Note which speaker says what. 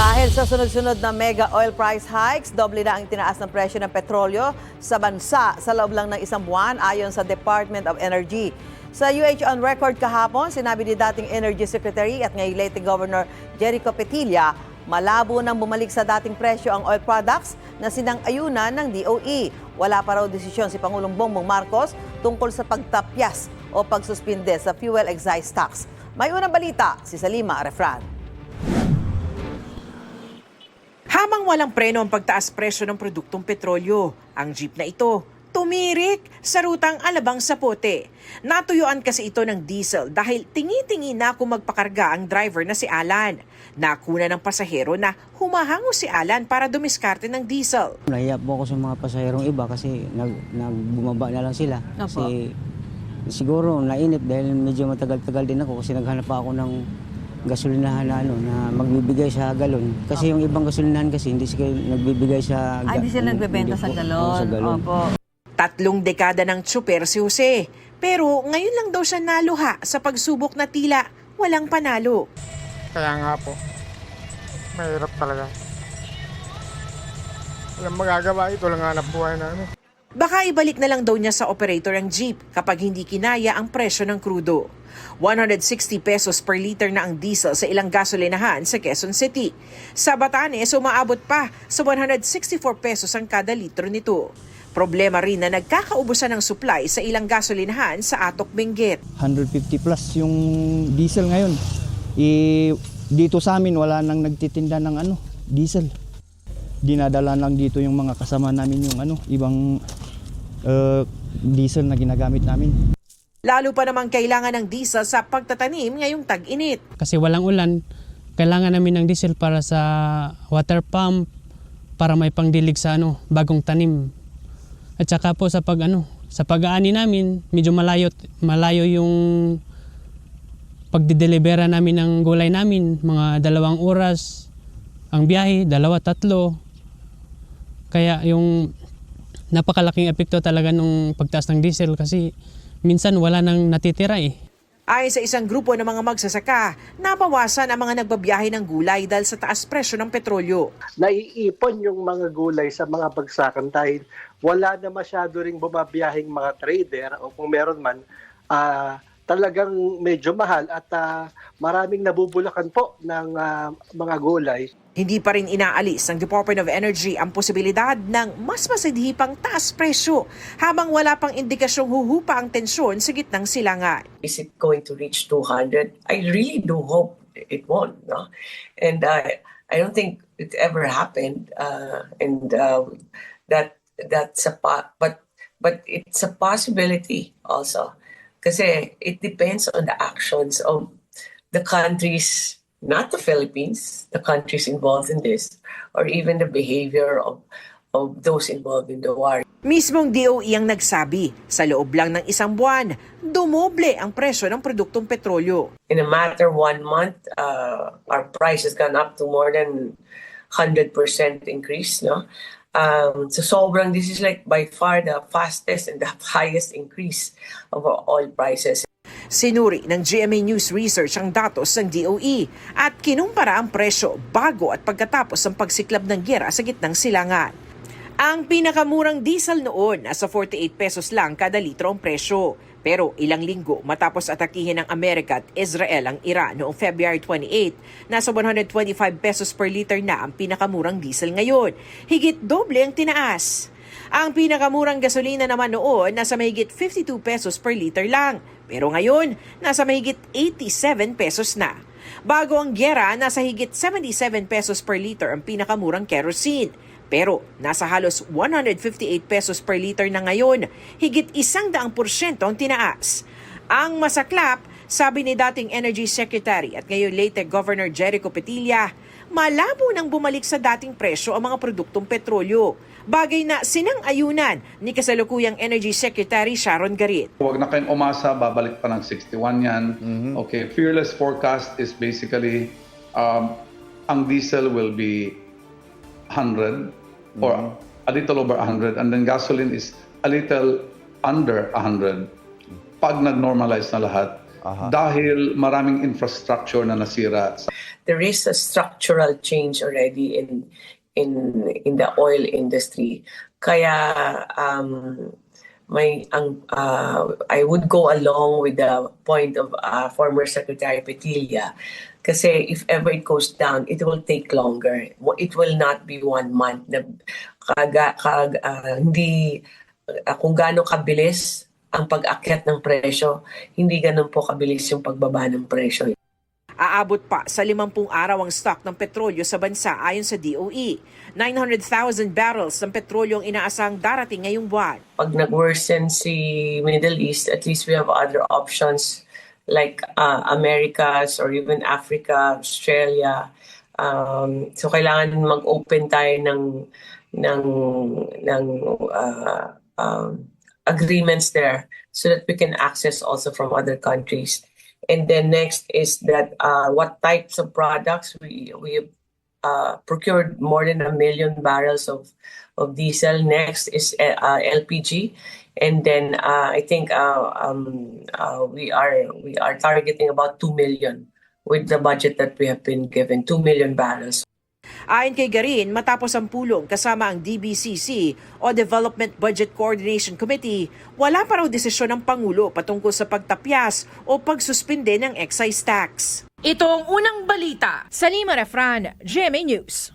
Speaker 1: Dahil sa sunod-sunod na mega oil price hikes, doble na ang tinaas ng presyo ng petrolyo sa bansa sa loob lang ng isang buwan ayon sa Department of Energy. Sa UH on record kahapon, sinabi ni dating Energy Secretary at ngayon Leyte Governor Jericho Petilla, malabo nang bumalik sa dating presyo ang oil products na sinang-ayunan ng DOE. Wala pa raw desisyon si Pangulong Bongbong Marcos tungkol sa pagtapyas o pagsuspinde sa fuel excise tax. May unang balita si Salima Refran.
Speaker 2: Habang walang preno ang pagtaas presyo ng produktong petrolyo, ang jeep na ito tumirik sa rutang Alabang-Sapote. Natuyuan kasi ito ng diesel dahil tingi-tingi na kung magpakarga ang driver na si Alan. Nakuna ng pasahero na humahango si Alan para dumiskarte ng diesel.
Speaker 3: Nahiya po ako sa mga pasaherong iba kasi bumaba na lang sila. Kasi siguro nainip dahil medyo matagal-tagal din ako kasi naghanap pa ako ng gasolinahan na magbibigay sa galon. Kasi yung ibang gasolinahan kasi hindi sila nagbibigay sa
Speaker 1: hindi sila nagbebenta sa galon. Opo.
Speaker 2: 3 dekada ng tsuper si Jose. Pero ngayon lang daw siya naluha sa pagsubok na tila walang panalo.
Speaker 4: Kaya nga po, mahirap talaga. Walang magagawa, ito lang hanap buhay namin.
Speaker 2: Baka ibalik na lang daw niya sa operator ang jeep kapag hindi kinaya ang presyo ng krudo. 160 pesos per liter na ang diesel sa ilang gasolinahan sa Quezon City. Sa Batanes, umaabot pa sa 164 pesos ang kada litro nito. Problema rin na nagkakaubusan ng supply sa ilang gasolinahan sa Atok, Benguet.
Speaker 5: 150 plus yung diesel ngayon. Dito sa amin wala nang nagtitinda ng diesel. Dinadala lang dito yung mga kasama namin yung ibang diesel na ginagamit namin.
Speaker 2: Lalo pa namang kailangan ng diesel sa pagtatanim ngayong tag-init.
Speaker 6: Kasi walang ulan, kailangan namin ng diesel para sa water pump, para may pangdilig sa bagong tanim. At saka po sa pag-aani namin, medyo malayo yung pagdidelibera namin ng gulay namin, mga 2 oras ang biyahe, 2-3. Kaya yung napakalaking epekto talaga nung pagtaas ng diesel kasi minsan wala nang natitira eh.
Speaker 2: Ayon sa isang grupo ng mga magsasaka, nabawasan ang mga nagbabiyahe ng gulay dahil sa taas presyo ng petrolyo.
Speaker 7: Naiipon yung mga gulay sa mga bagsakan dahil wala na masyado ring bumabiyahing mga trader o kung meron man, talagang medyo mahal at maraming nabubulakan po ng mga gulay.
Speaker 2: Hindi pa rin inaalis ng Department of Energy ang posibilidad ng mas masidhipang taas presyo habang wala pang indikasyong huhupa ang tensyon sa gitnang silangan.
Speaker 8: Is it going to reach 200? I really do hope it won't. No? And I don't think it ever happened. But it's a possibility also. Kasi it depends on the actions of the countries, not the Philippines, the countries involved in this, or even the behavior of those involved in the war.
Speaker 2: Mismong DOE ang nagsabi, sa loob lang ng isang buwan, dumoble ang presyo ng produktong petrolyo.
Speaker 8: In a matter of 1 month, our price has gone up to more than 100% increase. No? So sobrang, this is like by far the fastest and the highest increase of our oil prices.
Speaker 2: Sinuri ng GMA News Research ang datos ng DOE at kinumpara ang presyo bago at pagkatapos ng pagsiklab ng giyera sa gitnang silangan. Ang pinakamurang diesel noon nasa 48 pesos lang kada litro ang presyo. Pero ilang linggo matapos atakihin ng Amerika at Israel ang Iran noong February 28, nasa 125 pesos per liter na ang pinakamurang diesel ngayon. Higit doble ang tinaas. Ang pinakamurang gasolina naman noon nasa mahigit 52 pesos per liter lang. Pero ngayon, nasa mahigit 87 pesos na. Bago ang giyera, nasa higit 77 pesos per liter ang pinakamurang kerosene. Pero nasa halos 158 pesos per liter na ngayon, higit 100% ang tinaas. Ang masaklap, sabi ni dating Energy Secretary at ngayon Leyte Governor Jericho Petilla, malabo nang bumalik sa dating presyo ang mga produktong petrolyo. Bagay na sinang-ayunan ni kasalukuyang Energy Secretary Sharon Garit.
Speaker 9: Huwag na kayong umasa, babalik pa ng 61 yan. Okay, fearless forecast is basically ang diesel will be 100 or a little over 100 and then gasoline is a little under 100 pag nag-normalize na lahat dahil maraming infrastructure na nasira.
Speaker 8: there is a structural change already in the oil industry. Kaya I would go along with the point of former Secretary Petilla, kasi if ever it goes down, it will take longer. It will not be 1 month. Kung gaano kabilis ang pag-akyat ng presyo, hindi ganun po kabilis yung pagbaba ng presyo.
Speaker 2: Aabot pa sa 50 araw ang stock ng petrolyo sa bansa ayon sa DOE. 900,000 barrels ng petrolyo ang inaasang darating ngayong buwan.
Speaker 8: Pag nag-worsen si Middle East, at least we have other options like Americas or even Africa, Australia. So kailangan mag-open tayo ng agreements there so that we can access also from other countries. And then next is that what types of products we procured more than 1 million barrels of diesel. Next is LPG, and then I think we are targeting about 2 million with the budget that we have been given, 2 million barrels.
Speaker 2: Ayon kay Garin, matapos ang pulong kasama ang DBCC o Development Budget Coordination Committee, wala pa raw desisyon ng Pangulo patungkol sa pagtapyas o pagsuspinde ng excise tax.
Speaker 10: Ito ang unang balita sa Lima Refran, GMA News.